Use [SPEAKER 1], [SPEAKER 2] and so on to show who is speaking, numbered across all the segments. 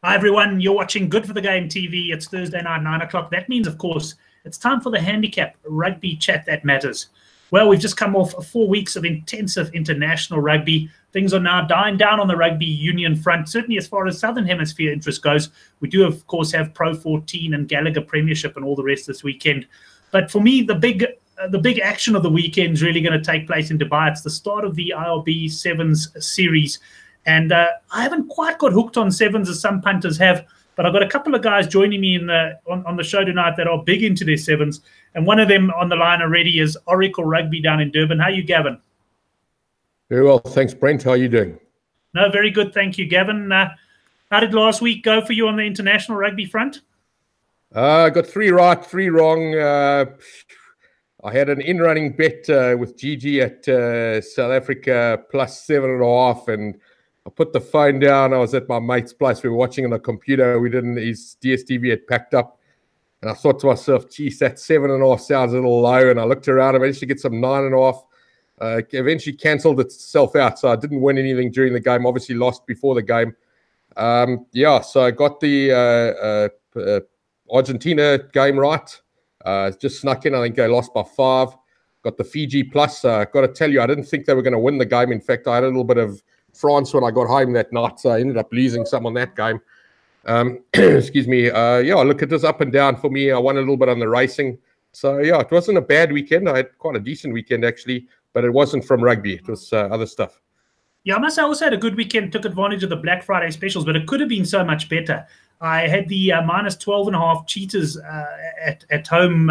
[SPEAKER 1] Hi, everyone. You're watching Good for the Game TV. It's Thursday night, 9 o'clock. That means, of course, it's time for the Handicap rugby chat that matters. Well, we've just come off 4 weeks of intensive international rugby. Things are now dying down on the rugby union front, certainly as far as Southern Hemisphere interest goes. We do, of course, have Pro 14 and Gallagher Premiership and all the rest this weekend. But for me, the big action of the weekend is really going to take place in Dubai. It's the start of the IRB 7's series. And I haven't quite got hooked on 7's as some punters have, but I've got a couple of guys joining me on the show tonight that are big into their 7's. And one of them on the line already is Oracle Rugby down in Durban. How are you, Gavin?
[SPEAKER 2] Very well, thanks, Brent. How are you doing?
[SPEAKER 1] No, very good, thank you, Gavin. How did last week go for you on the international rugby front?
[SPEAKER 2] I got 3 right, 3 wrong. I had an in-running bet with GG at South Africa plus 7.5, and I put the phone down. I was at my mate's place. We were watching on the computer. His DSTV had packed up. And I thought to myself, geez, that 7.5 sounds a little low. And I looked around, I managed to get some 9.5. Eventually cancelled itself out. So I didn't win anything during the game. Obviously lost before the game. So I got the Argentina game right. Just snuck in. I think they lost by 5. Got the Fiji plus. Got to tell you, I didn't think they were going to win the game. In fact, I had a little bit of France when I got home that night, so I ended up losing some on that game. Excuse me. I look at this up and down for me. I won a little bit on the racing. So, it wasn't a bad weekend. I had quite a decent weekend, actually, but it wasn't from rugby. It was other stuff. Yeah,
[SPEAKER 1] I must say I also had a good weekend, took advantage of the Black Friday specials, but it could have been so much better. I had the minus 12.5 cheaters at home.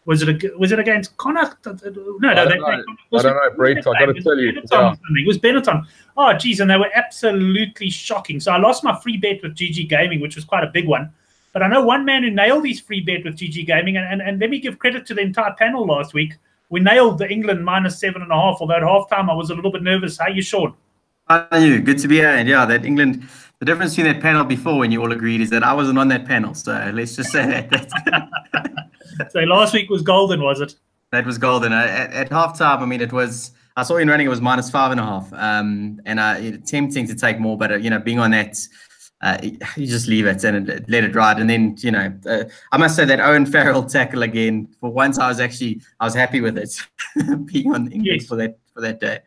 [SPEAKER 1] Was it against Connacht? No,
[SPEAKER 2] I don't know, Brent. I got to tell you.
[SPEAKER 1] It was Benetton. Oh, geez, and they were absolutely shocking. So I lost my free bet with GG Gaming, which was quite a big one. But I know one man who nailed his free bet with GG Gaming, and let me give credit to the entire panel last week. We nailed the England minus 7.5, although at halftime I was a little bit nervous. How are you, Sean?
[SPEAKER 3] How are you? Good to be here. And yeah, that England, the difference between that panel before when you all agreed is that I wasn't on that panel. So let's just say that.
[SPEAKER 1] So last week was golden, was it?
[SPEAKER 3] That was golden. At halftime, I mean, it was, I saw in running, it was minus 5.5. And tempting to take more, but, being on that, you just leave it and let it ride. And then, I must say that Owen Farrell tackle again, for once I was happy with it, being on England for that day.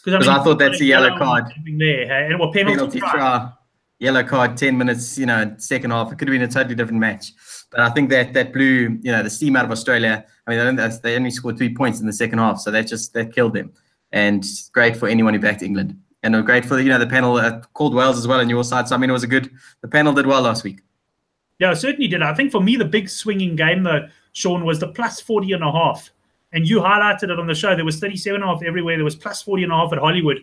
[SPEAKER 3] Because I thought that's a yellow card.
[SPEAKER 1] There, and penalty try.
[SPEAKER 3] Yellow card, 10 minutes, second half. It could have been a totally different match. But I think that blew, the steam out of Australia. I mean, they only scored 3 points in the second half, so that killed them. And great for anyone who backed England. And great for, the panel called Wales as well on your side. So, I mean, the panel did well last week.
[SPEAKER 1] Yeah, it certainly did. I think for me, the big swinging game, though, Sean, was the plus 40.5. And you highlighted it on the show. There was 37.5 everywhere. There was plus 40.5 at Hollywood.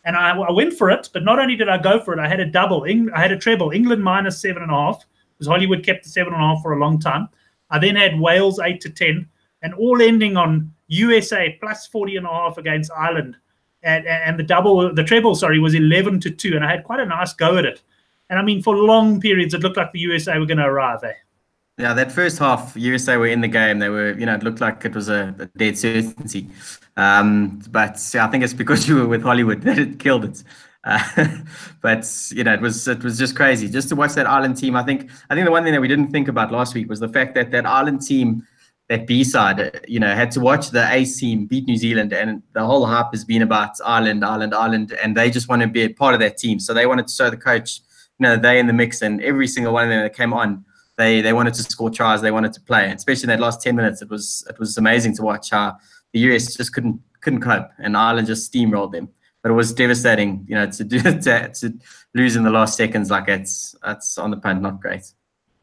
[SPEAKER 1] And I went for it, but not only did I go for it, I had a double. I had a treble. England minus 7.5, because Hollywood kept the 7.5 for a long time. I then had Wales 8-10, and all ending on USA plus 40.5 against Ireland. And the treble, was 11-2, and I had quite a nice go at it. And I mean, for long periods, it looked like the USA were going to arrive there.
[SPEAKER 3] Yeah, that first half, USA were in the game. They were, it looked like it was a dead certainty. But I think it's because you were with Hollywood that it killed it. But it was just crazy just to watch that Ireland team. I think the one thing that we didn't think about last week was the fact that Ireland team, that B side, had to watch the A team beat New Zealand, and the whole hype has been about Ireland, and they just want to be a part of that team. So they wanted to show the coach, they in the mix, and every single one of them that came on, they wanted to score tries, they wanted to play, and especially in that last 10 minutes, it was amazing to watch how the US just couldn't cope, and Ireland just steamrolled them. But it was devastating, to lose in the last seconds like that's on the punt, not great.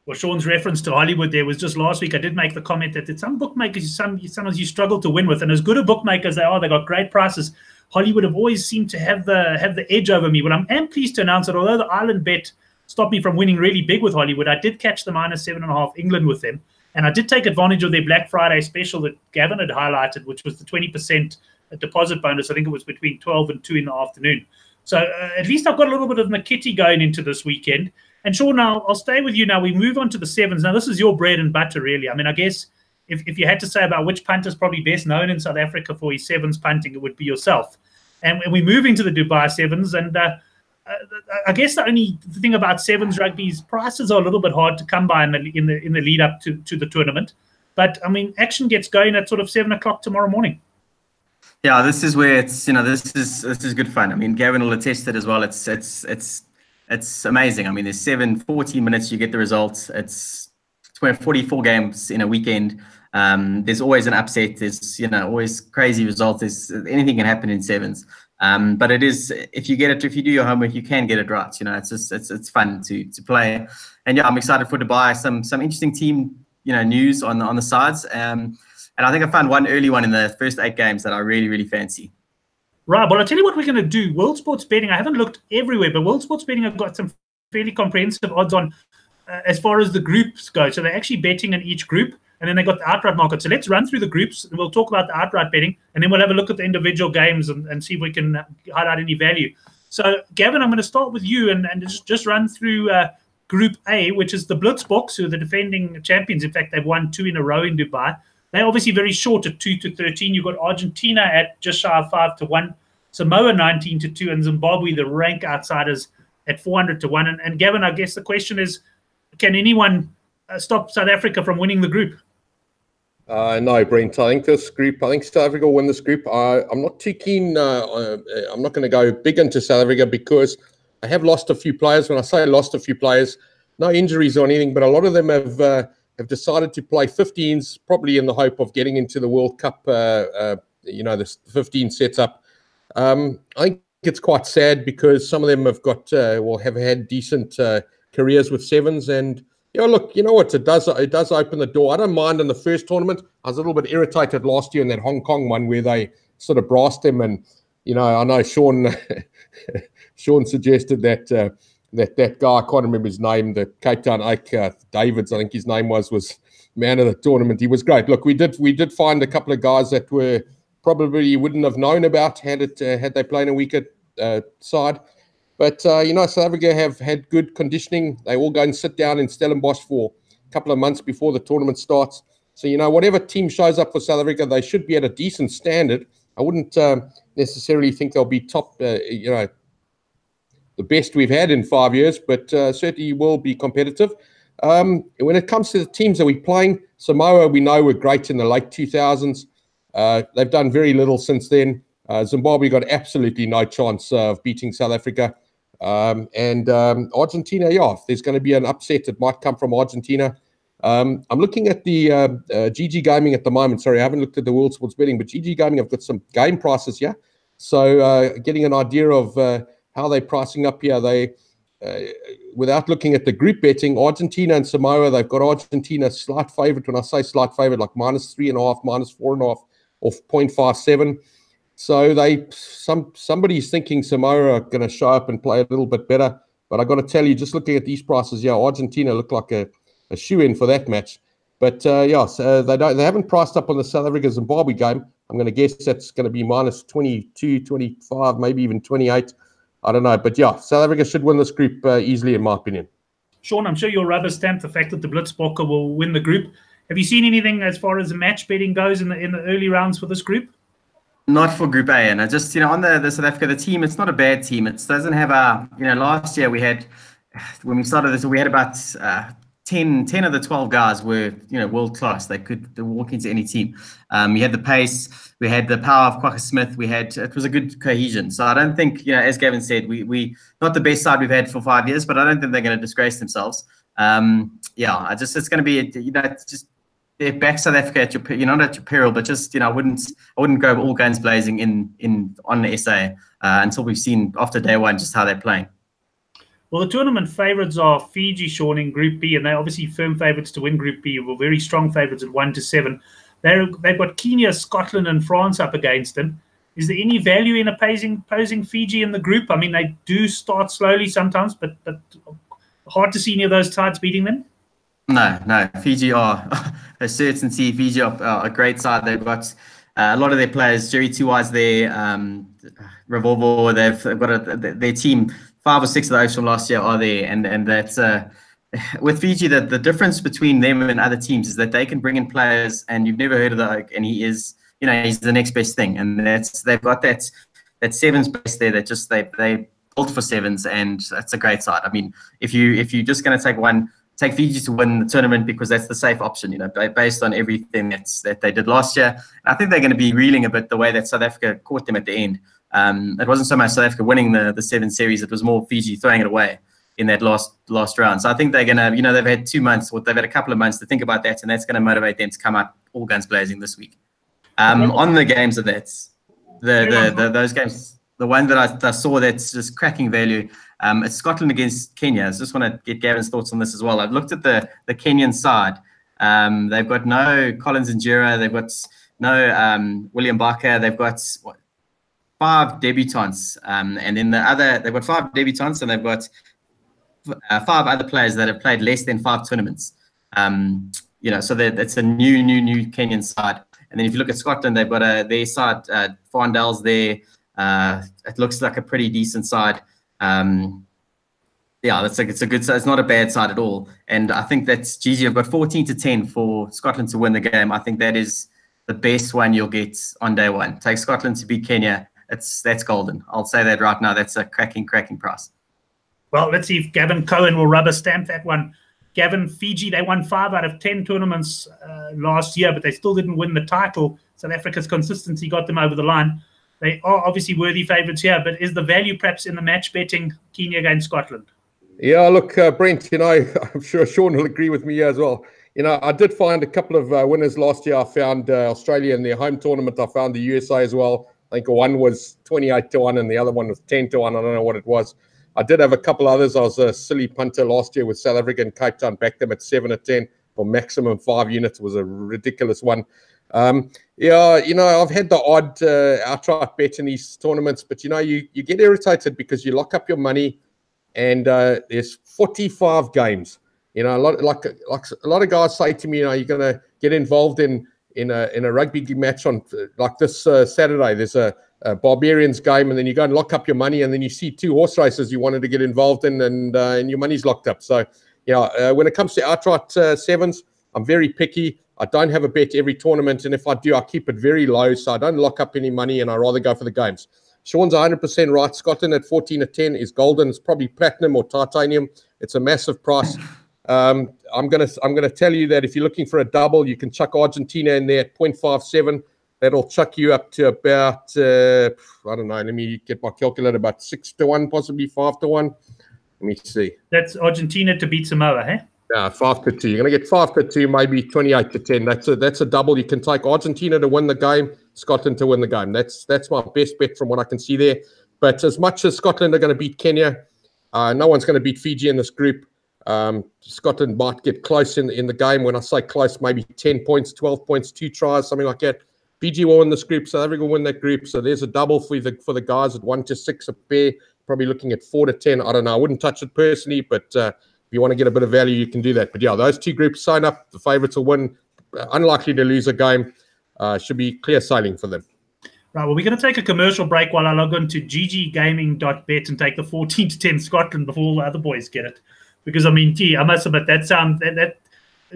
[SPEAKER 1] Well, Sean's reference to Hollywood there was just last week. I did make the comment that some bookmakers, sometimes you struggle to win with, and as good a bookmakers they are, they got great prices. Hollywood have always seemed to have the edge over me. But I am pleased to announce that although the Ireland bet stopped me from winning really big with Hollywood, I did catch the minus 7.5 England with them. And I did take advantage of their Black Friday special that Gavin had highlighted, which was the 20% deposit bonus. I think it was between 12 and 2 in the afternoon. So at least I've got a little bit of McKitty going into this weekend. And Sean, now I'll stay with you now. We move on to the 7's. Now, this is your bread and butter, really. I mean, I guess if you had to say about which punter is probably best known in South Africa for his 7's punting, it would be yourself. And we're moving to the Dubai 7's. And I guess the only thing about sevens rugby is prices are a little bit hard to come by in the lead up to the tournament. But I mean, action gets going at sort of 7 o'clock tomorrow morning.
[SPEAKER 3] Yeah, this is where it's this is good fun. I mean, Gavin will attest it as well. It's amazing. I mean, there's 14 minutes, you get the results. It's 44 games in a weekend. There's always an upset. There's always crazy results. There's anything can happen in sevens. But it is, if you do your homework, you can get it right. It's fun to play. And yeah, I'm excited for Dubai. Some interesting team news on the sides. And I think I found one early one in the first 8 games that I really, really fancy.
[SPEAKER 1] Right. Well, I'll tell you what we're going to do. World Sports Betting, I haven't looked everywhere, but World Sports Betting have got some fairly comprehensive odds on as far as the groups go. So they're actually betting in each group, and then they got the outright market. So let's run through the groups, and we'll talk about the outright betting, and then we'll have a look at the individual games and see if we can highlight any value. So, Gavin, I'm going to start with you and just run through Group A, which is the Blitzboks, who are the defending champions. In fact, they've won 2 in a row in Dubai. They're obviously very short at 2-13. You've got Argentina at just shy of 5-1, Samoa 19-2, and Zimbabwe, the rank outsiders, at 400-1. And Gavin, I guess the question is, can anyone stop South Africa from winning the group?
[SPEAKER 2] No, Brent. I think South Africa will win this group. I'm not too keen. I'm not going to go big into South Africa because they have lost a few players. When I say lost a few players, no injuries or anything, but a lot of them have decided to play 15s, probably in the hope of getting into the World Cup, the 15 setup. I think it's quite sad because some of them have have had decent careers with sevens. And, look, you know what? It does open the door. I don't mind in the first tournament. I was a little bit irritated last year in that Hong Kong one where they sort of brassed them. And, I know Sean suggested that that guy, I can't remember his name, the Cape Town Oak, Davids, I think his name was man of the tournament. He was great. Look, we did find a couple of guys that were probably you wouldn't have known about had they played a weaker side. But, South Africa have had good conditioning. They all go and sit down in Stellenbosch for a couple of months before the tournament starts. So, whatever team shows up for South Africa, they should be at a decent standard. I wouldn't necessarily think they'll be top, the best we've had in 5 years, but certainly will be competitive. When it comes to the teams that we're playing, Samoa, we know were great in the late 2000s. They've done very little since then. Zimbabwe got absolutely no chance of beating South Africa. And Argentina, if there's going to be an upset, it might come from Argentina. I'm looking at the GG Gaming at the moment. Sorry, I haven't looked at the World Sports Betting, but GG Gaming have got some game prices here. So getting an idea of how they're pricing up here. They, without looking at the group betting, Argentina and Samoa, they've got Argentina slight favorite. When I say slight favorite, like -3.5, -4.5, or 0.57. So somebody's thinking Samoa are going to show up and play a little bit better. But I got to tell you, just looking at these prices, Argentina look like a shoe-in for that match. But so they haven't priced up on the South Africa Zimbabwe game. I'm going to guess that's going to be -22, 25, maybe even 28. I don't know. But South Africa should win this group easily, in my opinion.
[SPEAKER 1] Sean, I'm sure you'll rubber stamp the fact that the Blitzbokke will win the group. Have you seen anything as far as the match betting goes in the early rounds for this group?
[SPEAKER 3] Not for Group A, and I just on the South Africa, the team, it's not a bad team. It doesn't have last year when we started this, we had about 10 of the 12 guys were world class. They could walk into any team. We had the pace, we had the power of Kwaka Smith. It was a good cohesion. So I don't think as Gavin said, we not the best side we've had for 5 years, but I don't think they're going to disgrace themselves. It's going to be just. They're back South Africa at your, not at your peril, but just I wouldn't go all guns blazing on the SA until we've seen after day one just how they're playing.
[SPEAKER 1] Well, the tournament favourites are Fiji, Sean, in Group B, and they're obviously firm favourites to win Group B. Well, very strong favourites at 1-7. They've got Kenya, Scotland, and France up against them. Is there any value in opposing Fiji in the group? I mean, they do start slowly sometimes, but hard to see any of those sides beating them.
[SPEAKER 3] No. Fiji are a certainty. Fiji are a great side. They've got a lot of their players. Jerry Tuwai's there. Revolvo. They've got their team. 5 or 6 of those from last year are there, and that's with Fiji. The difference between them and other teams is that they can bring in players, and you've never heard of the Oak, and he is, he's the next best thing, and they've got that sevens base there that just they build for sevens, and that's a great side. I mean, if you're just going to take Fiji to win the tournament because that's the safe option, based on everything that they did last year. And I think they're going to be reeling a bit the way that South Africa caught them at the end. It wasn't so much South Africa winning the 7 series; it was more Fiji throwing it away in that last round. So I think they're going to, they've had 2 months, or they've had a couple of months to think about that, and that's going to motivate them to come up all guns blazing this week. On the games of that, those games, the one that I saw that's just cracking value, it's Scotland against Kenya. I just want to get Gavin's thoughts on this as well. I've looked at the Kenyan side. They've got no Collins Injera. They've got no William Barker. They've got 5 debutants, and then they've got 5 debutants, and they've got 5 other players that have played less than 5 tournaments. So that's a new Kenyan side. And then if you look at Scotland, they've got their side, Farndell's there. It looks like a pretty decent side. It's a good side. It's not a bad side at all. And I think that's Gigi. I've got 14-10 for Scotland to win the game. I think that is the best one you'll get on day one. Take Scotland to beat Kenya. That's golden. I'll say that right now. That's a cracking price.
[SPEAKER 1] Well, let's see if Gavin Cohen will rubber stamp that one. Gavin, Fiji, they won 5 out of 10 tournaments last year, but they still didn't win the title. South Africa's consistency got them over the line. They are obviously worthy favourites here, but is the value perhaps in the match betting Kenya against Scotland?
[SPEAKER 2] Yeah, look, Brent, I'm sure Sean will agree with me here as well. I did find a couple of winners last year. I found Australia in their home tournament. I found the USA as well. I think one was 28-1 and the other one was 10-1. I don't know what it was. I did have a couple others. I was a silly punter last year with South Africa and Cape Town, backed them at 7-10 for maximum 5 units. It was a ridiculous one. I've had the odd outright bet in these tournaments, but you get irritated because you lock up your money, and there's 45 games. A lot of guys say to me, you're going to get involved in a rugby match on like this Saturday. There's a Barbarians game, and then you go and lock up your money, and then you see 2 horse races you wanted to get involved in, and your money's locked up. So, when it comes to outright sevens, I'm very picky. I don't have a bet every tournament, and if I do, I keep it very low, so I don't lock up any money, and I rather go for the games. Sean's 100% right. Scotland at 14-10 is golden. It's probably platinum or titanium. It's a massive price. I'm gonna tell you that if you're looking for a double, you can chuck Argentina in there at 0.57. That'll chuck you up to about, I don't know, let me get my calculator, about 6-1, possibly 5-1. Let me see.
[SPEAKER 1] That's Argentina to beat Samoa, eh?
[SPEAKER 2] Yeah, 5-2. You're going to get 5-2, maybe 28-10. That's a double. You can take Argentina to win the game, Scotland to win the game. That's my best bet from what I can see there. But as much as Scotland are going to beat Kenya, no one's going to beat Fiji in this group. Scotland might get close in the game. When I say close, maybe 10 points, 12 points, 2 tries, something like that. Fiji will win this group, South Africa will win that group. So there's a double for the guys at 1-6 a pair, probably looking at 4-10. I don't know. I wouldn't touch it personally, but if you want to get a bit of value, you can do that. But yeah, those 2 groups sign up. The favourites will win. Unlikely to lose a game. Should be clear sailing for them.
[SPEAKER 1] Right, well, we're going to take a commercial break while I log on to gggaming.bet and take the 14-10 Scotland before all the other boys get it. Because, I mean, I must admit, that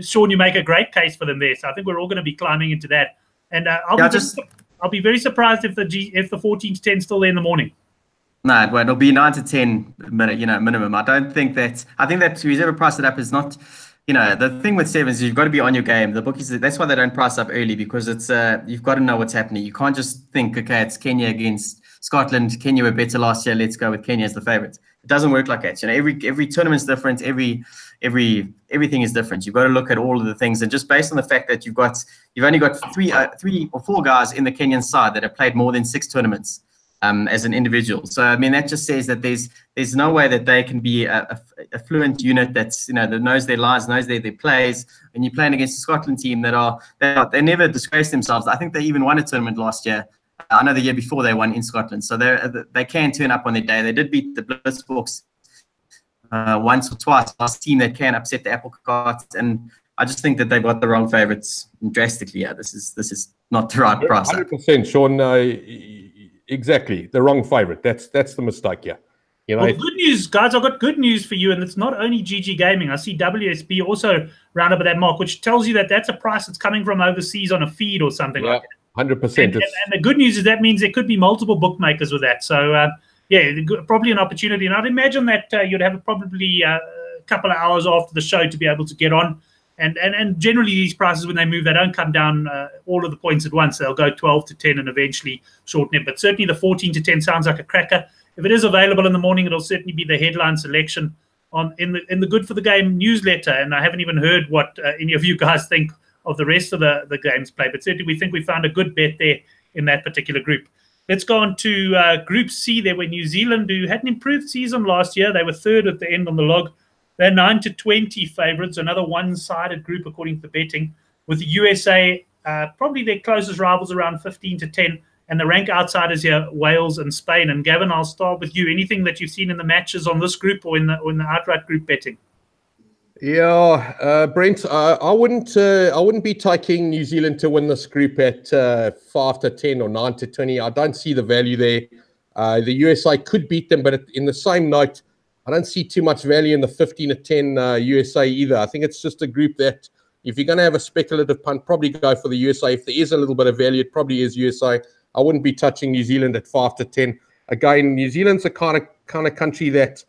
[SPEAKER 1] Sean, you make a great case for them there. So I think we're all going to be climbing into that. And I'll be very surprised if the 14-10 is still there in the morning.
[SPEAKER 3] No, well, it'll be 9-10 minimum. I think that whoever priced it up is not, the thing with sevens is you've got to be on your game. The bookies, that's why they don't price up early, because it's you've got to know what's happening. You can't just think, okay, it's Kenya against Scotland. Kenya were better last year. Let's go with Kenya as the favorites. It doesn't work like that. Every tournament's different. Everything is different. You've got to look at all of the things, and just based on the fact that you've only got 3 or 4 guys in the Kenyan side that have played more than 6 tournaments as an individual. So I mean, that just says that there's no way that they can be a fluent unit that's that knows their lines, knows their plays. And you're playing against a Scotland team they never disgrace themselves. I think they even won a tournament last year. I know the year before they won in Scotland, so they can turn up on their day. They did beat the Blitzboks once or twice. Last team that can upset the apple cart, and I just think that they've got the wrong favourites drastically. Yeah, this is not the right price.
[SPEAKER 2] 100%, Sean. Exactly, the wrong favourite. That's the mistake. Yeah.
[SPEAKER 1] Well, good news, guys. I've got good news for you, and it's not only GG Gaming. I see WSB also round up at that mark, which tells you that that's a price that's coming from overseas on a feed or something like that.
[SPEAKER 2] 100%.
[SPEAKER 1] And the good news is that means there could be multiple bookmakers with that. So yeah, probably an opportunity. And I'd imagine that you'd have probably a couple of hours after the show to be able to get on. And generally these prices, when they move, they don't come down all of the points at once. They'll go 12 to 10 and eventually shorten it. But certainly the 14 to 10 sounds like a cracker. If it is available in the morning, it'll certainly be the headline selection in the Good for the Game newsletter. And I haven't even heard what any of you guys think of the rest of the games played. But certainly we think we found a good bet there in that particular group. Let's go on to Group C there, where New Zealand, who had an improved season last year, they were third at the end on the log. They're 9 to 20 favourites, another one-sided group according to the betting, with the USA probably their closest rivals around 15 to 10, and the rank outsiders here, Wales and Spain. And Gavin, I'll start with you. Anything that you've seen in the matches on this group or in the outright group betting?
[SPEAKER 2] Yeah, Brent, I wouldn't be taking New Zealand to win this group at 5 to 10 or 9 to 20. I don't see the value there. The USA could beat them, but in the same note, I don't see too much value in the 15 to 10 USA either. I think it's just a group that if you're going to have a speculative punt, probably go for the USA. If there is a little bit of value, it probably is USA. I wouldn't be touching New Zealand at 5 to 10. Again, New Zealand's a kind of country that,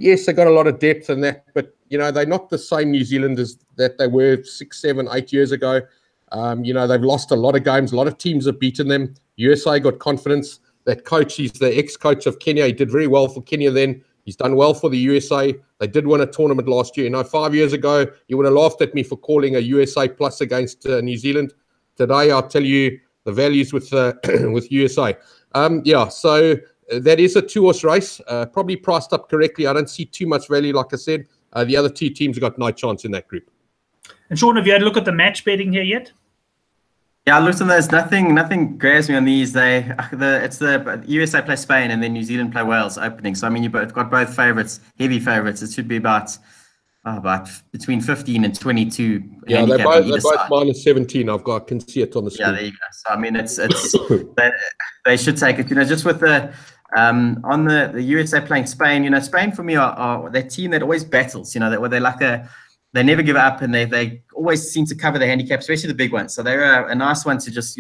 [SPEAKER 2] yes, they got a lot of depth in that, but they're not the same New Zealanders that they were 6, 7, 8 years ago. They've lost a lot of games. A lot of teams have beaten them. USA got confidence. That coach, he's the ex-coach of Kenya. He did very well for Kenya then. He's done well for the USA. They did win a tournament last year. 5 years ago, you would have laughed at me for calling a USA plus against New Zealand. Today, I'll tell you the values with USA. So that is a two-horse race, probably priced up correctly. I don't see too much value, like I said. The other two teams have got no chance in that group.
[SPEAKER 1] And Sean, have you had a look at the match betting here yet?
[SPEAKER 3] Yeah, I looked at those. Nothing grabs me on these. It's the USA play Spain and then New Zealand play Wales opening. So I mean, you've got both favourites, heavy favourites. It should be about between 15 and 22.
[SPEAKER 2] Yeah, they're both minus 17. I can see it on the screen.
[SPEAKER 3] Yeah, there you go. So I mean, it's they should take it. Just with the on the USA playing Spain. Spain for me are that team that always battles. They're like they never give up, and they always seem to cover the handicap, especially the big ones. So they're a nice one to just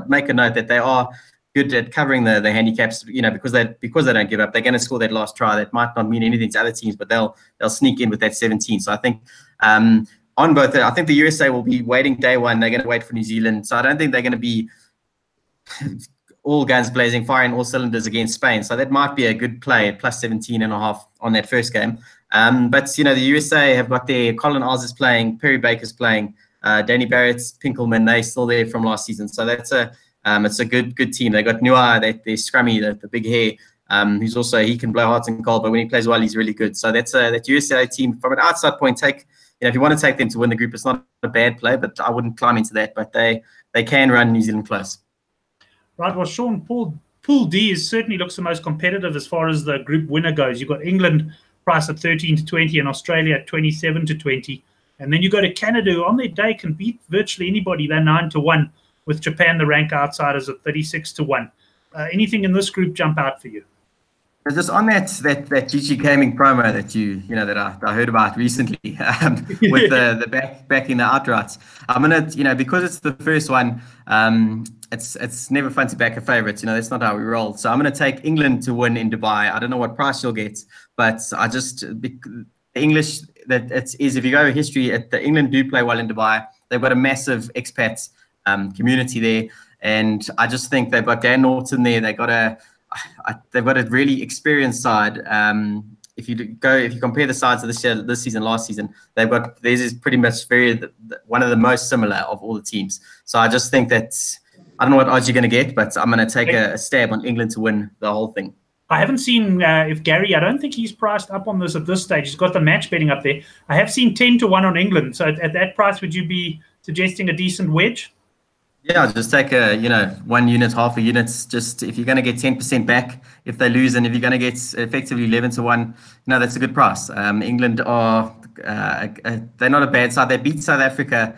[SPEAKER 3] make a note that they are good at covering the handicaps. Because they don't give up, they're going to score that last try. That might not mean anything to other teams, but they'll sneak in with that 17. So I think on both, I think the USA will be waiting day one. They're going to wait for New Zealand. So I don't think they're going to be all guns blazing, firing all cylinders against Spain. So that might be a good play at plus 17.5 on that first game. But the USA have got their Colin Oz is playing, Perry Baker's playing, Danny Barrett's, Pinkelman, they're still there from last season. So that's it's a good team. They got Nua, they're scrummy, the big hair, who's also, he can blow hot and cold, but when he plays well, he's really good. So that's that USA team from an outside point. If you want to take them to win the group, it's not a bad play, but I wouldn't climb into that. But they can run New Zealand close.
[SPEAKER 1] Right, well, Sean, Pool D certainly looks the most competitive as far as the group winner goes. You've got England priced at 13 to 20 and Australia at 27 to 20. And then you go to Canada, who on their day can beat virtually anybody. They're 9 to 1, with Japan, the rank outsiders, at 36 to 1. Anything in this group jump out for you?
[SPEAKER 3] Just on that GG Gaming promo that that I heard about recently, with the backing the outrights. I'm gonna, because it's the first one, it's never fun to back a favourite. That's not how we roll. So I'm gonna take England to win in Dubai. I don't know what price you'll get, but the English, that is if you go history, the England do play well in Dubai. They've got a massive expat community there, and I just think they've got Dan Norton there. They've got a really experienced side. If you compare the sides of this season, last season, theirs is pretty much one of the most similar of all the teams. So I just think that I don't know what odds you're going to get, but I'm going to take a stab on England to win the whole thing.
[SPEAKER 1] I haven't seen if Gary, I don't think he's priced up on this at this stage. He's got the match betting up there. I have seen 10 to 1 on England. So at that price, would you be suggesting a decent wedge?
[SPEAKER 3] Yeah, just take 1 unit, half a unit. Just if you're going to get 10% back if they lose, and if you're going to get effectively 11 to 1, that's a good price. England they're not a bad side. They beat South Africa.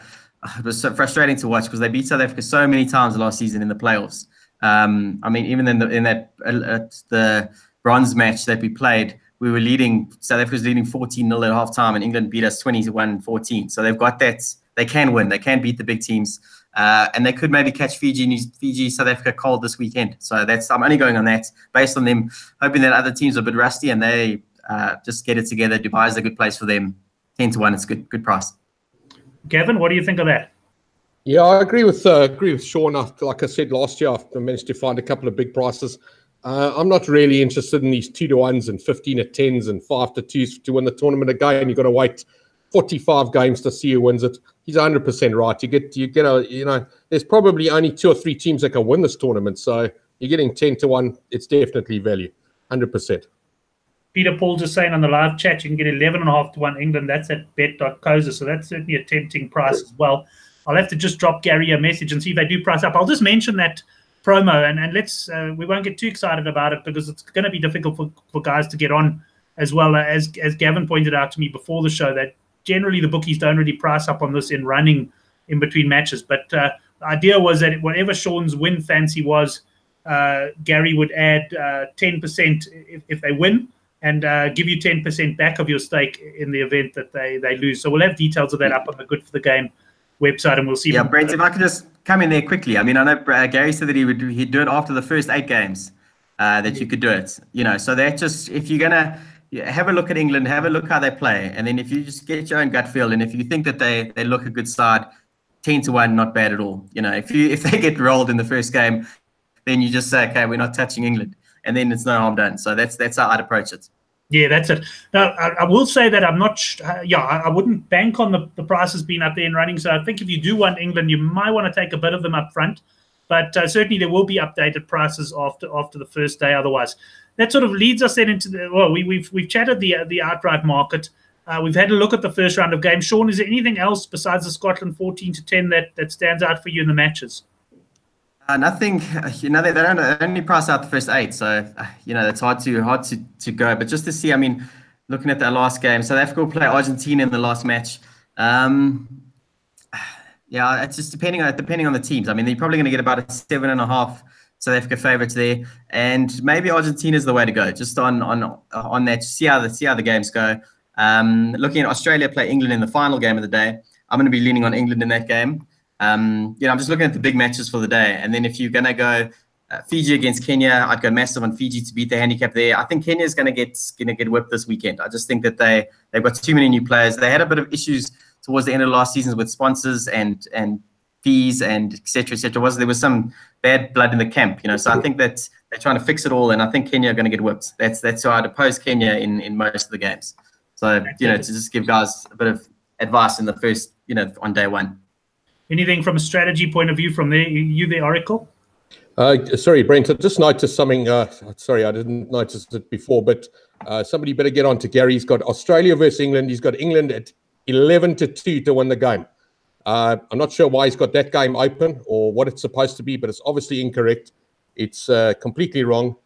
[SPEAKER 3] It was so frustrating to watch because they beat South Africa so many times last season in the playoffs. Even in the bronze match that we played, we were leading. South Africa was leading 14-0 at half time, and England beat us 21-14. So they've got that. They can win. They can beat the big teams. and they could maybe catch Fiji, South Africa cold this weekend. So I'm only going on that based on them hoping that other teams are a bit rusty and they just get it together. Dubai is a good place for them. 10-1, it's good price.
[SPEAKER 1] Gavin, what do you think of that?
[SPEAKER 2] Yeah, I agree with Sean. Like I said last year, I managed to find a couple of big prices. I'm not really interested in these 2-1s and 15-10s and 5-2s to win the tournament again. You've got to wait 45 games to see who wins it. He's 100% right. There's probably only 2 or 3 teams that can win this tournament. So you're getting 10-1. It's definitely value, 100%.
[SPEAKER 1] Peter Paul just saying on the live chat, you can get 11.5 to 1 England. That's at bet.coza. So that's certainly a tempting price as well. I'll have to just drop Gary a message and see if they do price up. I'll just mention that promo and let's we won't get too excited about it because it's going to be difficult for guys to get on, as well as Gavin pointed out to me before the show that generally the bookies don't really price up on this in running in between matches. But the idea was that whatever Sean's win fancy was, Gary would add 10% if they win and give you 10% back of your stake in the event that they lose. So we'll have details of that up on the Good for the Game website, and we'll see.
[SPEAKER 3] Yeah, Brent, if I could just come in there quickly. I mean, I know Gary said that he'd do it after the first 8 games, that you could do it. So that just, if you're gonna have a look at England, have a look how they play, and then if you just get your own gut feel, and if you think that they look a good side, 10-1, not bad at all. If they get rolled in the first game, then you just say, okay, we're not touching England, and then it's no harm done. So that's how I'd approach it.
[SPEAKER 1] Yeah, that's it. Now, I will say that I'm not. I wouldn't bank on the prices being up there and running. So I think if you do want England, you might want to take a bit of them up front. But certainly there will be updated prices after the first day. Otherwise, that sort of leads us then into the. Well, we've chatted the outright market. We've had a look at the first round of games. Sean, is there anything else besides the Scotland 14-10 that stands out for you in the matches?
[SPEAKER 3] Nothing. They don't only price out the first 8, so it's hard to go. But just to see, I mean, looking at that last game, South Africa will play Argentina in the last match. It's just depending on the teams. I mean, they're probably going to get about a 7.5 South Africa favourites there, and maybe Argentina is the way to go. Just on that, see how the games go. Looking at Australia play England in the final game of the day, I'm going to be leaning on England in that game. I'm just looking at the big matches for the day, and then if you're going to go Fiji against Kenya, I'd go massive on Fiji to beat the handicap there. I think Kenya is going to get whipped this weekend. I just think that they've got too many new players. They had a bit of issues towards the end of last season with sponsors and fees and etc. There was some bad blood in the camp, So I think that they're trying to fix it all, and I think Kenya are going to get whipped. That's why I'd oppose Kenya in most of the games. So to just give guys a bit of advice in the first, on day one.
[SPEAKER 1] Anything from a strategy point of view from there? You there, Oracle?
[SPEAKER 2] Sorry, Brent, I just noticed something. Sorry, I didn't notice it before, but somebody better get on to Gary. He's got Australia versus England. He's got England at 11-2 to win the game. I'm not sure why he's got that game open or what it's supposed to be, but it's obviously incorrect. It's completely wrong.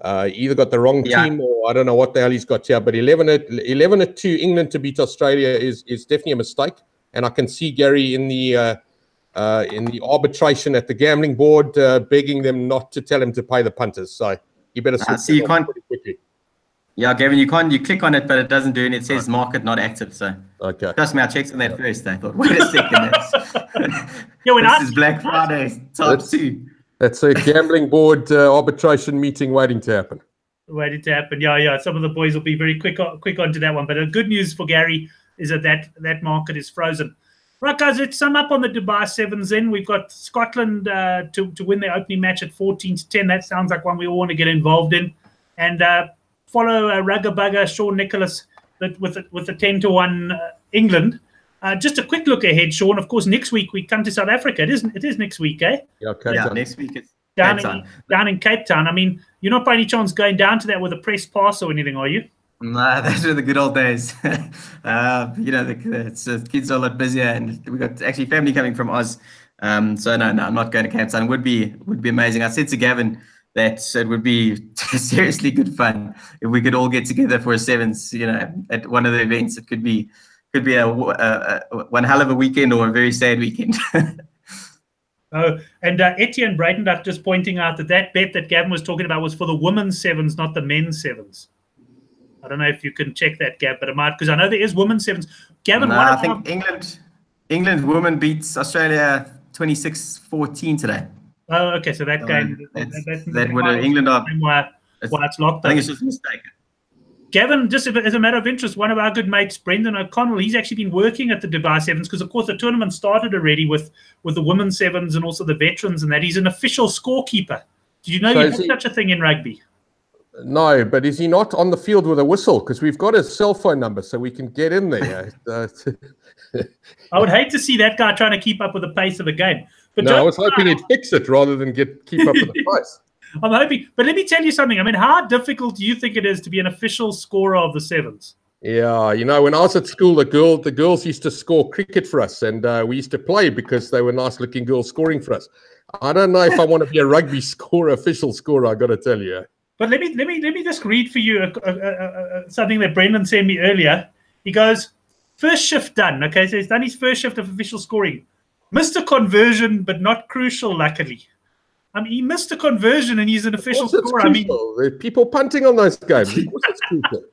[SPEAKER 2] Either got the wrong team or I don't know what the hell he's got here. But 11-2 England to beat Australia is definitely a mistake. And I can see Gary in the arbitration at the gambling board, begging them not to tell him to pay the punters. So you better
[SPEAKER 3] see you can't
[SPEAKER 2] pretty quickly.
[SPEAKER 3] Yeah, Gavin, you click on it, but it doesn't do it. It says market not active. So
[SPEAKER 2] okay.
[SPEAKER 3] Trust me, I checked on that first. I thought, wait a second, this is Black Friday top 2.
[SPEAKER 2] That's a gambling board arbitration meeting waiting to happen.
[SPEAKER 1] Yeah. Some of the boys will be very quick onto that one. But the good news for Gary is that market is frozen. Right, guys, let's sum up on the Dubai 7s then. We've got Scotland to win their opening match at 14-10. That sounds like one we all want to get involved in. And follow Rugger Bugger, Sean Nicholas, with the 10-1 England. Just a quick look ahead, Sean. Of course, next week we come to South Africa. It is next week, eh?
[SPEAKER 2] Yeah,
[SPEAKER 3] next week it's
[SPEAKER 1] down in Cape Town. I mean, you're not by any chance going down to that with a press pass or anything, are you?
[SPEAKER 3] Nah, those were the good old days. The kids are a lot busier, and we got actually family coming from Oz. So no, I'm not going to Cape Town. Would be amazing. I said to Gavin that it would be seriously good fun if we could all get together for a 7s. At one of the events. It could be a one hell of a weekend or a very sad weekend.
[SPEAKER 1] Oh, and Etienne Breitenbach just pointing out that bet that Gavin was talking about was for the women's 7s, not the men's 7s. I don't know if you can check that, Gav, but it might, because I know there is women's 7s. Gavin,
[SPEAKER 3] I think England women beats Australia 26-14 today.
[SPEAKER 1] Oh, okay. So that game,
[SPEAKER 3] that would have England are.
[SPEAKER 1] Why it's locked.
[SPEAKER 3] I think it's just a mistake.
[SPEAKER 1] Gavin, just as a matter of interest, one of our good mates, Brendan O'Connell, he's actually been working at the Dubai Sevens because, of course, the tournament started already with the women's sevens and also the veterans and that. He's an official scorekeeper. Did you know you have such a thing in rugby?
[SPEAKER 2] No, but is he not on the field with a whistle? Because we've got his cell phone number so we can get in there.
[SPEAKER 1] I would hate to see that guy trying to keep up with the pace of the game. But
[SPEAKER 2] no, I was hoping he'd fix it rather than keep up with the pace.
[SPEAKER 1] I'm hoping. But let me tell you something. I mean, how difficult do you think it is to be an official scorer of the sevens?
[SPEAKER 2] Yeah, you know, when I was at school, the girls used to score cricket for us, and we used to play because they were nice-looking girls scoring for us. I don't know if I want to be a rugby scorer, official scorer, I got to tell you.
[SPEAKER 1] But let me just read for you something that Brendan sent me earlier. He goes, first shift done. Okay, so he's done his first shift of official scoring. Missed a conversion, but not crucial, luckily. I mean, he missed a conversion and he's an official scorer. I mean,
[SPEAKER 2] there are people punting on those games. Of course it's crucial.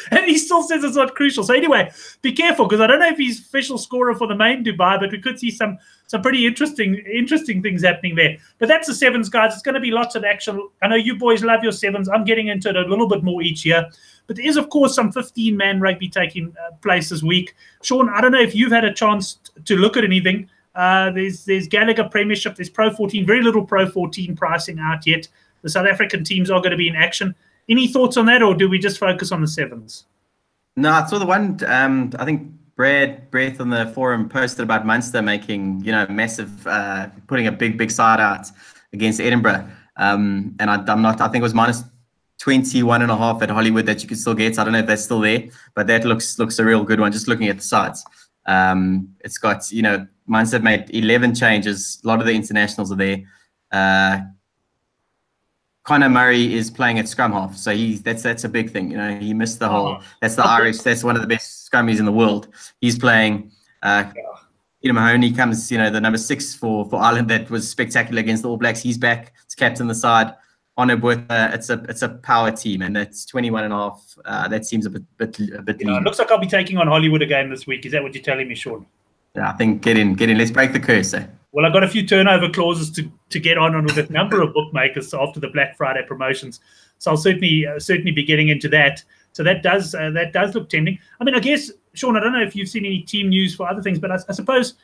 [SPEAKER 1] And he still says it's not crucial. So anyway, be careful, because I don't know if he's official scorer for the main Dubai, but we could see some pretty interesting things happening there. But that's the sevens, guys. It's going to be lots of action. I know you boys love your sevens. I'm getting into it a little bit more each year. But there is, of course, some 15-man rugby taking place this week. Sean, I don't know if you've had a chance to look at anything. There's Gallagher Premiership, there's Pro 14, very little Pro 14 pricing out yet. The South African teams are going to be in action. Any thoughts on that, or do we just focus on the sevens?
[SPEAKER 3] No, I saw the one, I think Brett on the forum posted about Munster making, massive, putting a big side out against Edinburgh. And I think it was minus 21.5 at Hollywood that you could still get. I don't know if that's still there, but that looks a real good one, just looking at the sides. It's got, Munster made 11 changes. A lot of the internationals are there. Conor Murray is playing at scrum half, so that's a big thing. He missed the whole. That's the Irish. That's one of the best scrummies in the world. He's playing. Mahoney comes, the number 6 for Ireland. That was spectacular against the All Blacks. He's back. It's captain the side. On it with it's a power team, and that's 21.5. That seems a bit
[SPEAKER 1] it looks like I'll be taking on Hollywood again this week. Is that what you're telling me, Sean?
[SPEAKER 3] Yeah, I think get in. Let's break the curse.
[SPEAKER 1] Well, I've got a few turnover clauses to get on with a number of bookmakers after the Black Friday promotions, so I'll certainly be getting into that. So that does look tempting. I mean, I guess, Sean, I don't know if you've seen any team news for other things, but I suppose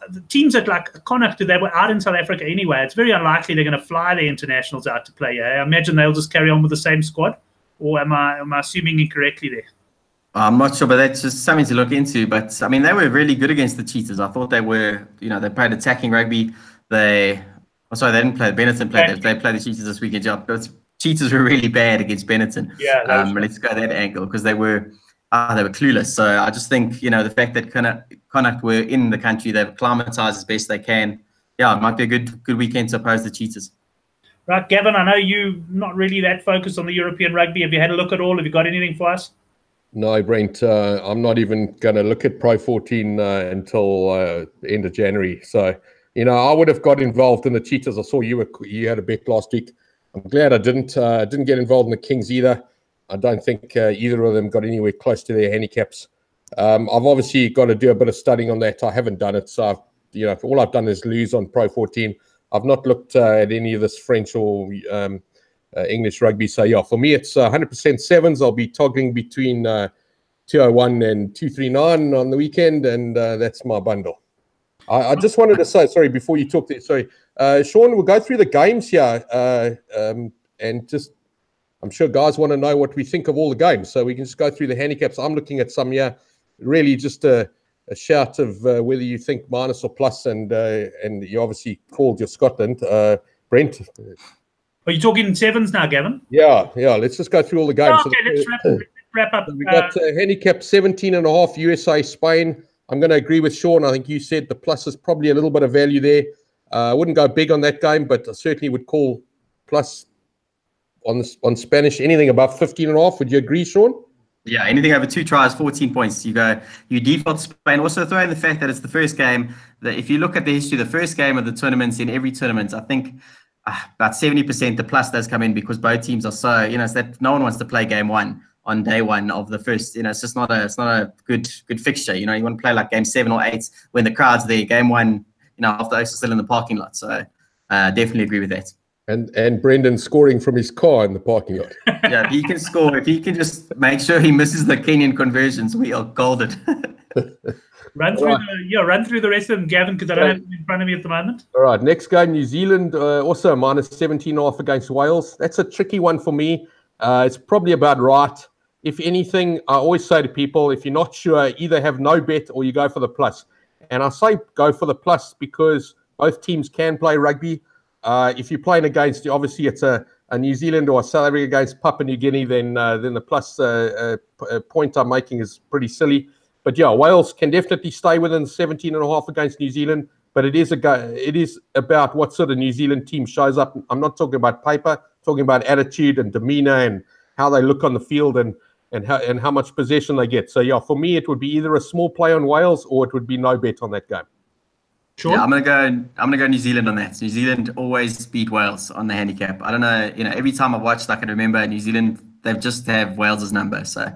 [SPEAKER 1] the teams that like Connacht, they were out in South Africa anyway. It's very unlikely they're going to fly their internationals out to play. I imagine they'll just carry on with the same squad, or am I assuming incorrectly there?
[SPEAKER 3] I'm not sure, but that's just something to look into. But I mean, they were really good against the Cheetahs. I thought they were, they played attacking rugby. They didn't play. Benetton played. They played the Cheetahs this weekend. But Cheetahs were really bad against Benetton.
[SPEAKER 1] Yeah.
[SPEAKER 3] Let's go that angle because they were clueless. So I just think the fact that Connacht were in the country, they've acclimatized as best they can. Yeah, it might be a good weekend to oppose the Cheetahs.
[SPEAKER 1] Right, Gavin. I know you're not really that focused on the European rugby. Have you had a look at all? Have you got anything for us?
[SPEAKER 2] No, Brent, I'm not even going to look at Pro 14 until end of January. So, I would have got involved in the Cheetahs. I saw you had a bet last week. I'm glad I didn't get involved in the Kings either. I don't think either of them got anywhere close to their handicaps. I've obviously got to do a bit of studying on that. I haven't done it. So, all I've done is lose on Pro 14. I've not looked at any of this French or English rugby. So yeah, for me it's 100% sevens. I'll be toggling between 201 and 239 on the weekend, and that's my bundle. I just wanted to say, sorry, before you talk there, sorry, Sean, we'll go through the games here, and just, I'm sure guys want to know what we think of all the games, so we can just go through the handicaps. I'm looking at some here, really just a shout of whether you think minus or plus, and you obviously called your Scotland, Brent.
[SPEAKER 1] Are you talking sevens now, Gavin?
[SPEAKER 2] Yeah. Let's just go through all the games.
[SPEAKER 1] Okay, let's wrap up.
[SPEAKER 2] We got handicap 17.5 USA Spain. I'm going to agree with Sean. I think you said the plus is probably a little bit of value there. I wouldn't go big on that game, but I certainly would call plus on Spanish. Anything above 15.5. Would you agree, Sean?
[SPEAKER 3] Yeah, anything over 2 tries, 14 points. You default Spain. Also throw in the fact that it's the first game. That if you look at the history, the first game of the tournaments in every tournament, I think about 70% the plus does come in because both teams are so, it's that no one wants to play game one on day one of the first, it's just not a good fixture. You want to play like game 7 or 8 when the crowd's there. Game one, half the oaks are still in the parking lot. So definitely agree with that.
[SPEAKER 2] And Brendan scoring from his car in the parking lot.
[SPEAKER 3] Yeah, if he can score, if he can just make sure he misses the Kenyan conversions, we are golden.
[SPEAKER 1] Run through the rest of them, Gavin, because I don't have them in front of me at the moment.
[SPEAKER 2] All right, next game, New Zealand, also minus 17.5 against Wales. That's a tricky one for me. It's probably about right. If anything, I always say to people, if you're not sure, either have no bet or you go for the plus. And I say go for the plus because both teams can play rugby. If you're playing against, obviously it's a New Zealand or a South Africa against Papua New Guinea, then the plus point I'm making is pretty silly. But yeah, Wales can definitely stay within 17.5 against New Zealand. But it is about what sort of New Zealand team shows up. I'm not talking about paper, talking about attitude and demeanor and how they look on the field and how much possession they get. So yeah, for me, it would be either a small play on Wales or it would be no bet on that game.
[SPEAKER 1] Sure.
[SPEAKER 3] Yeah, I'm gonna go New Zealand on that. New Zealand always beat Wales on the handicap. I don't know, every time I watched, I can remember New Zealand, they just have Wales's number. So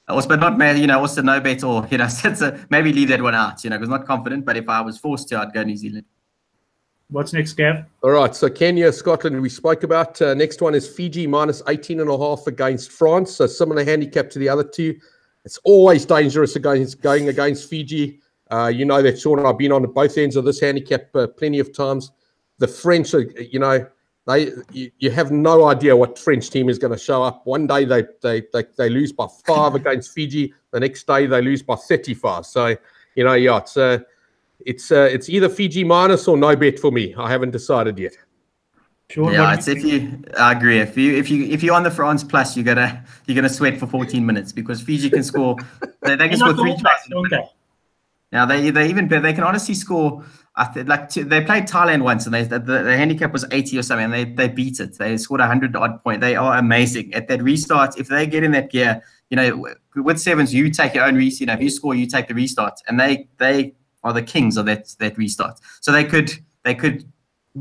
[SPEAKER 3] also, but not also no bet or so maybe leave that one out, because not confident. But if I was forced to, I'd go New Zealand.
[SPEAKER 1] What's next, Gav?
[SPEAKER 2] All right, so Kenya, Scotland, we spoke about. Next one is Fiji minus 18.5 against France. So similar handicap to the other two. It's always dangerous going against Fiji. You know that, Sean, I've been on both ends of this handicap plenty of times. The French, you have no idea what French team is going to show up. One day they lose by 5 against Fiji. The next day they lose by 35. So, it's either Fiji minus or no bet for me. I haven't decided yet.
[SPEAKER 1] Sure.
[SPEAKER 3] Yeah, I agree. If you're on the France plus, you're gonna sweat for 14 minutes because Fiji can score. They can score 3 tries in a minute. Now they can honestly score. They played Thailand once and the handicap was 80 or something and they beat it. They scored 100 odd point. They are amazing at that restart. If they get in that gear, with sevens you take your own restart. If you score, you take the restart, and they are the kings of that restart. So they could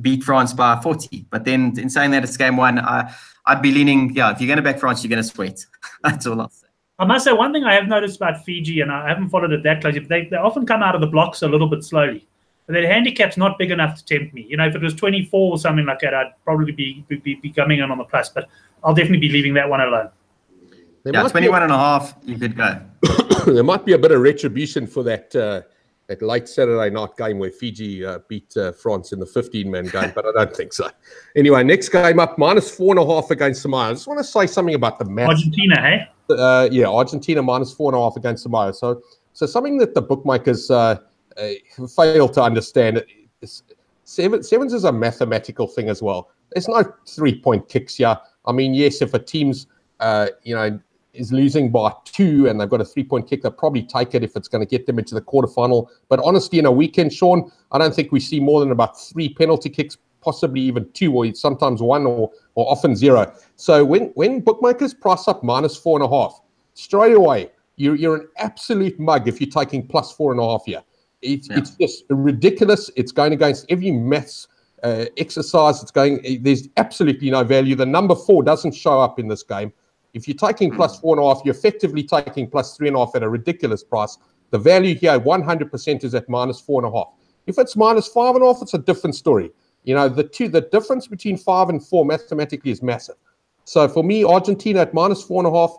[SPEAKER 3] beat France by 40. But then in saying that it's game one, I'd be leaning. Yeah, if you're going to back France, you're going to sweat. That's all I'll say.
[SPEAKER 1] I must say, one thing I have noticed about Fiji, and I haven't followed it that closely, but they often come out of the blocks a little bit slowly. But their handicap's not big enough to tempt me. If it was 24 or something like that, I'd probably be coming in on the plus. But I'll definitely be leaving that one alone.
[SPEAKER 3] 21.5, you could go.
[SPEAKER 2] There might be a bit of retribution for that late Saturday night game where Fiji beat France in the 15-man game, but I don't think so. Anyway, next game up, minus 4.5 against Samoa. I just want to say something about the match.
[SPEAKER 1] Argentina, hey?
[SPEAKER 2] Argentina minus 4.5 against Samoa. So something that the bookmakers fail to understand. Sevens is a mathematical thing as well. There's no 3-point kicks here. I mean, yes, if a team's is losing by 2 and they've got a 3-point kick, they'll probably take it if it's going to get them into the quarterfinal. But honestly, in a weekend, Sean, I don't think we see more than about 3 penalty kicks, possibly even 2, or sometimes 1 or often 0. So when bookmakers price up minus 4.5, straight away, you're an absolute mug if you're taking plus 4.5 here. It's just ridiculous. It's going against every maths exercise. There's absolutely no value. The number 4 doesn't show up in this game. If you're taking plus 4.5, you're effectively taking plus 3.5 at a ridiculous price. The value here, 100%, is at minus 4.5. If it's minus 5.5, it's a different story. The difference between 5 and 4 mathematically is massive. So for me, Argentina at minus 4.5,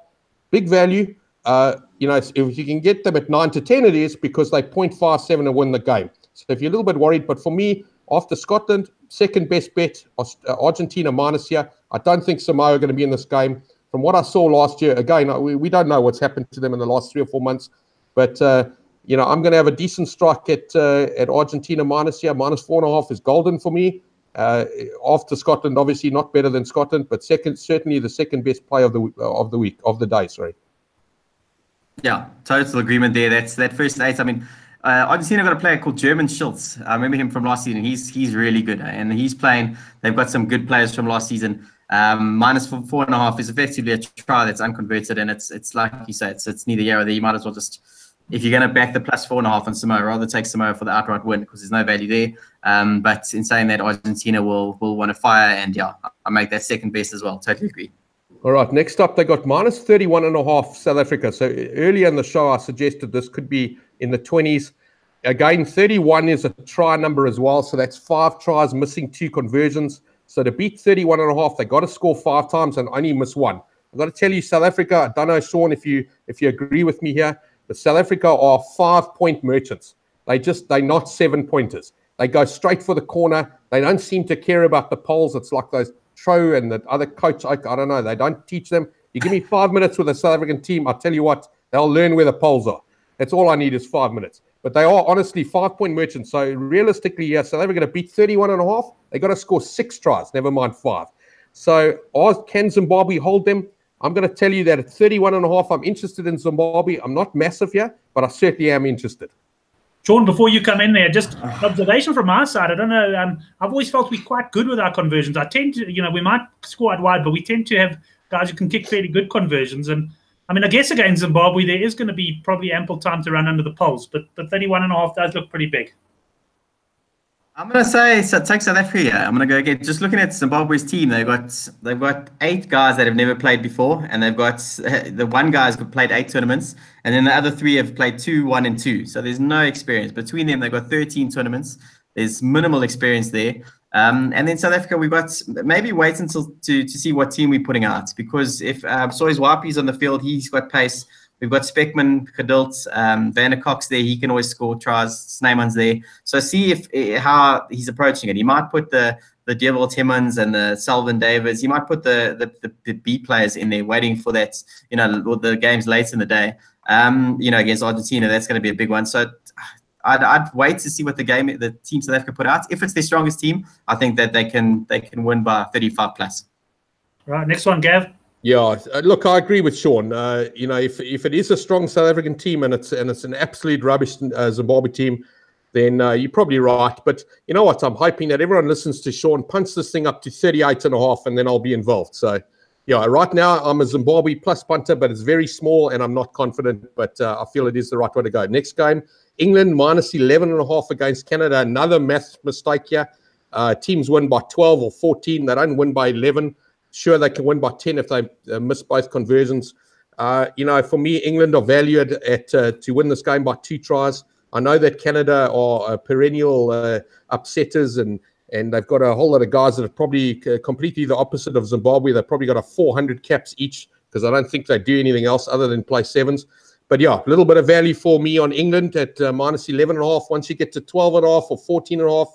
[SPEAKER 2] big value. If you can get them at 9 to 10, it is because they 0.57 to win the game. So if you're a little bit worried, but for me, after Scotland, second best bet, Argentina minus here. I don't think Samoa are going to be in this game. From what I saw last year, again, we don't know what's happened to them in the last 3 or 4 months, but I'm going to have a decent strike at Argentina minus here. Minus 4.5 is golden for me. After Scotland, obviously not better than Scotland, but certainly the second best play of the day. Sorry.
[SPEAKER 3] Yeah, total agreement there. That's that first 8. I mean, Argentina got a player called German Schultz. I remember him from last season. He's really good, and he's playing. They've got some good players from last season. Minus 4.5 is effectively a try that's unconverted, and it's like you say, it's neither here or there. You might as well just, if you're going to back the plus 4.5 on Samoa, rather take Samoa for the outright win because there's no value there. But in saying that, Argentina will want to fire, and yeah, I make that second best as well. Totally agree.
[SPEAKER 2] All right, next up, they got minus 31.5 South Africa. So earlier in the show, I suggested this could be in the 20s. Again, 31 is a try number as well. So that's 5 tries, missing 2 conversions. So to beat 31.5, they got to score 5 times and only miss 1. I've got to tell you, South Africa, I don't know, Sean, if you agree with me here, but South Africa are 5-point merchants. They're not 7-pointers. They go straight for the corner. They don't seem to care about the poles. It's like those Tro and the other coach, I don't know. They don't teach them. You give me 5 minutes with a South African team, I'll tell you what, they'll learn where the poles are. That's all I need is 5 minutes. But they are honestly 5-point merchants. So realistically, yeah, South Africa to beat 31.5, they got to score 6 tries, never mind 5. So can Zimbabwe hold them? I'm going to tell you that at 31.5, I'm interested in Zimbabwe. I'm not massive here, but I certainly am interested.
[SPEAKER 1] Sean, before you come in there, just observation from our side. I don't know. I've always felt we're quite good with our conversions. I tend to, we might score out wide, but we tend to have guys who can kick fairly good conversions. And I mean, I guess against Zimbabwe, there is going to be probably ample time to run under the poles, but 31.5 does look pretty big.
[SPEAKER 3] I'm going to say, so take South Africa here. I'm going to go again. Just looking at Zimbabwe's team, they've got 8 guys that have never played before, and they've got the one guy's played 8 tournaments, and then the other 3 have played 2, 1, and 2. So there's no experience between them. They've got 13 tournaments. There's minimal experience there. And then South Africa, we've got maybe wait until to see what team we're putting out, because if Sois Wapi's on the field, he's got pace. We've got Speckman, Gedult, Van der Cox there. He can always score tries. Snyman's there. So see how he's approaching it. He might put the Dewald Timmons and the Selvin Davids. He might put the B players in there waiting for that, the games late in the day. Against Argentina, that's going to be a big one. So I'd wait to see what the team South Africa put out. If it's their strongest team, I think that they can win by 35 plus.
[SPEAKER 1] Right, next one, Gav.
[SPEAKER 2] Yeah, look, I agree with Sean. If it is a strong South African team and it's an absolute rubbish Zimbabwe team, then you're probably right. But you know what? I'm hoping that everyone listens to Sean, punch this thing up to 38.5, and then I'll be involved. So, yeah, right now I'm a Zimbabwe plus punter, but it's very small and I'm not confident. But I feel it is the right way to go. Next game, England minus 11.5 against Canada. Another math mistake here. Teams win by 12 or 14. They don't win by 11. Sure, they can win by 10 if they miss both conversions. For me, England are valued at to win this game by 2 tries. I know that Canada are perennial upsetters, and they've got a whole lot of guys that are probably completely the opposite of Zimbabwe. They've probably got a 400 caps each, because I don't think they do anything else other than play 7s. But yeah, a little bit of value for me on England at minus 11.5. Once you get to 12.5 or 14.5,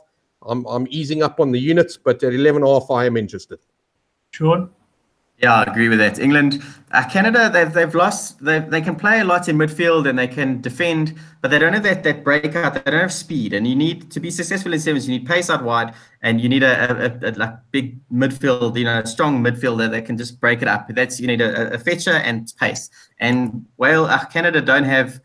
[SPEAKER 2] I'm easing up on the units, but at 11.5, I am interested.
[SPEAKER 1] Sean?
[SPEAKER 3] Yeah, I agree with that. England, Canada, they've lost. They can play a lot in midfield and they can defend, but they don't have that breakout. They don't have speed, and you need to be successful in 7s. You need pace out wide, and you need a big midfield, strong midfielder that can just break it up. You need a fetcher and pace. And Canada don't have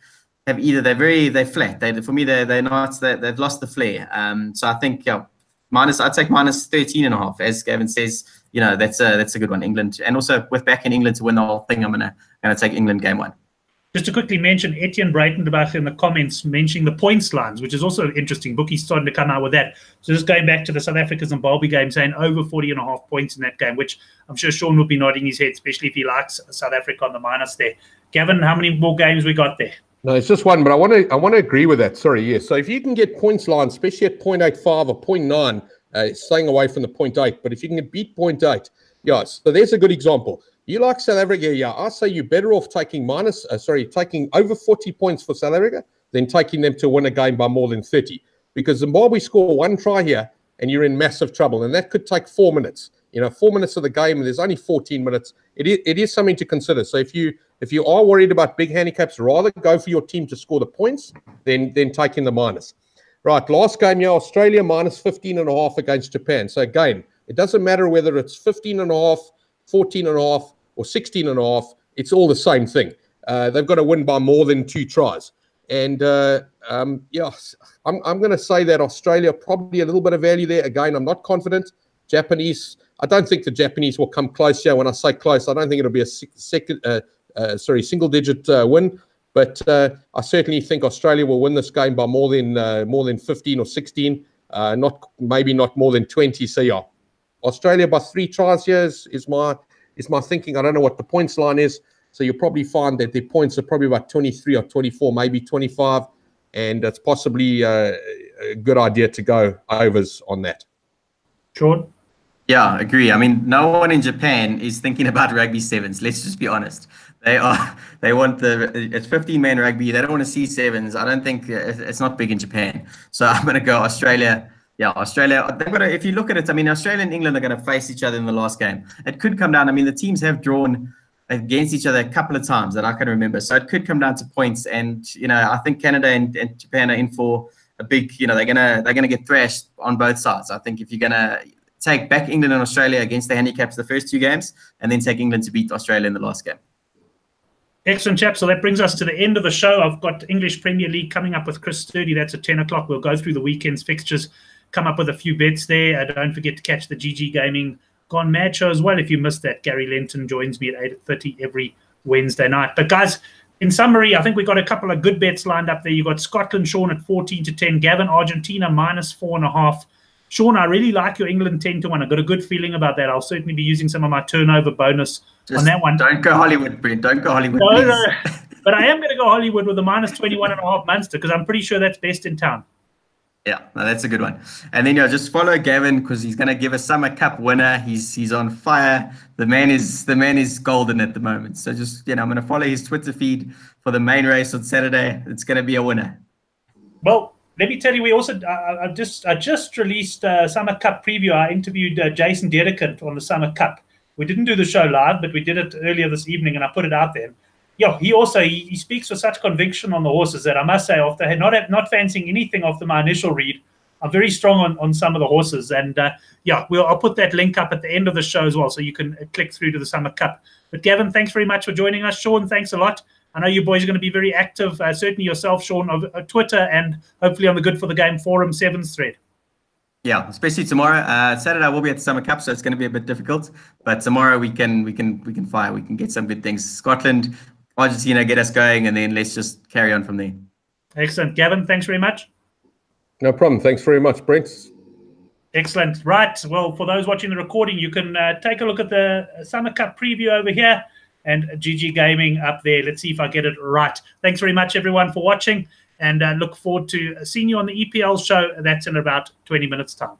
[SPEAKER 3] either. They're flat. For me, they're not. They've lost the flair. So I think I'd take minus 13.5, as Gavin says. That's a good one, England. And also with back in England to win the whole thing, I'm gonna take England game 1.
[SPEAKER 1] Just to quickly mention, Etienne Breitenbach in the comments mentioning the points lines, which is also an interesting book. He's starting to come out with that. So just going back to the South Africa-Zimbabwe game, saying over 40.5 points in that game, which I'm sure Sean will be nodding his head, especially if he likes South Africa on the minus there. Gavin, how many more games we got there?
[SPEAKER 2] No, it's just one, but I want to agree with that. Sorry, yes. So if you can get points lines, especially at 0.85 or 0.9, staying away from the 0.8, but if you can beat 0.8, yeah, so there's a good example. You like South Africa, yeah, I say you're better off taking taking over 40 points for South Africa than taking them to win a game by more than 30, because Zimbabwe score 1 try here and you're in massive trouble, and that could take 4 minutes. 4 minutes of the game, and there's only 14 minutes. It is something to consider. So if you are worried about big handicaps, rather go for your team to score the points than taking the minus. Right, last game, Australia minus 15.5 against Japan. So again, it doesn't matter whether it's 15.5, 14.5, or 16.5. It's all the same thing. They've got to win by more than 2 tries. And I'm going to say that Australia probably a little bit of value there. Again, I'm not confident. Japanese, I don't think the Japanese will come close here. When I say close, I don't think it'll be a single-digit win. But I certainly think Australia will win this game by more than 15 or 16, maybe not more than 20. So yeah, Australia by 3 tries here is my thinking. I don't know what the points line is, so you'll probably find that their points are probably about 23 or 24, maybe 25. and it's possibly a good idea to go overs on that.
[SPEAKER 1] Sean?
[SPEAKER 3] Yeah, agree. I mean, no one in Japan is thinking about rugby sevens. Let's just be honest. They want it's 15-man rugby. They don't want to see sevens. I don't think it's not big in Japan. So I'm going to go Australia. Yeah, Australia. If you look at it, I mean, Australia and England are going to face each other in the last game. It could come down. I mean, the teams have drawn against each other a couple of times that I can remember. So it could come down to points. And, I think Canada and Japan are in for a big, they're gonna get thrashed on both sides. I think if you're going to take back England and Australia against the handicaps the first 2 games, and then take England to beat Australia in the last game.
[SPEAKER 1] Excellent, chap. So that brings us to the end of the show. I've got English Premier League coming up with Chris Sturdy. That's at 10 o'clock. We'll go through the weekend's fixtures, come up with a few bets there. Don't forget to catch the GG Gaming Gone Mad show as well. If you missed that, Gary Lenton joins me at 8:30 every Wednesday night. But guys, in summary, I think we've got a couple of good bets lined up there. You've got Scotland, Sean, at 14-10. Gavin, Argentina, -4.5. Sean, I really like your England 10-1. I've got a good feeling about that. I'll certainly be using some of my turnover bonus on that one.
[SPEAKER 3] Don't go Hollywood, Brent. Don't go Hollywood,
[SPEAKER 1] no,
[SPEAKER 3] please.
[SPEAKER 1] No. But I am going to go Hollywood with a -21.5 Munster, because I'm pretty sure that's best in town.
[SPEAKER 3] Yeah, no, that's a good one. And then just follow Gavin, because he's going to give a Summer Cup winner. He's on fire. The man is golden at the moment. So just I'm going to follow his Twitter feed for the main race on Saturday. It's going to be a winner.
[SPEAKER 1] Well, let me tell you, we also I just released Summer Cup preview. I interviewed Jason Dedekind on the Summer Cup. We didn't do the show live, but we did it earlier this evening, and I put it out there. Yeah, he speaks with such conviction on the horses that I must say, after not fancying anything after my initial read, I'm very strong on some of the horses. And I'll put that link up at the end of the show as well, so you can click through to the Summer Cup. But Gavin, thanks very much for joining us. Sean, thanks a lot. I know you boys are going to be very active, certainly yourself, Sean, on Twitter, and hopefully on the Good for the Game Forum 7's thread. Yeah, especially tomorrow. Saturday we'll be at the Summer Cup, so it's going to be a bit difficult. But tomorrow we can fire. We can get some good things. Scotland, Argentina, get us going, and then let's just carry on from there. Excellent, Gavin. Thanks very much.
[SPEAKER 2] No problem. Thanks very much, Brent.
[SPEAKER 1] Excellent. Right. Well, for those watching the recording, you can take a look at the Summer Cup preview over here. And GG Gaming up there. Let's see if I get it right. Thanks very much, everyone, for watching, and look forward to seeing you on the EPL show. That's in about 20 minutes' time.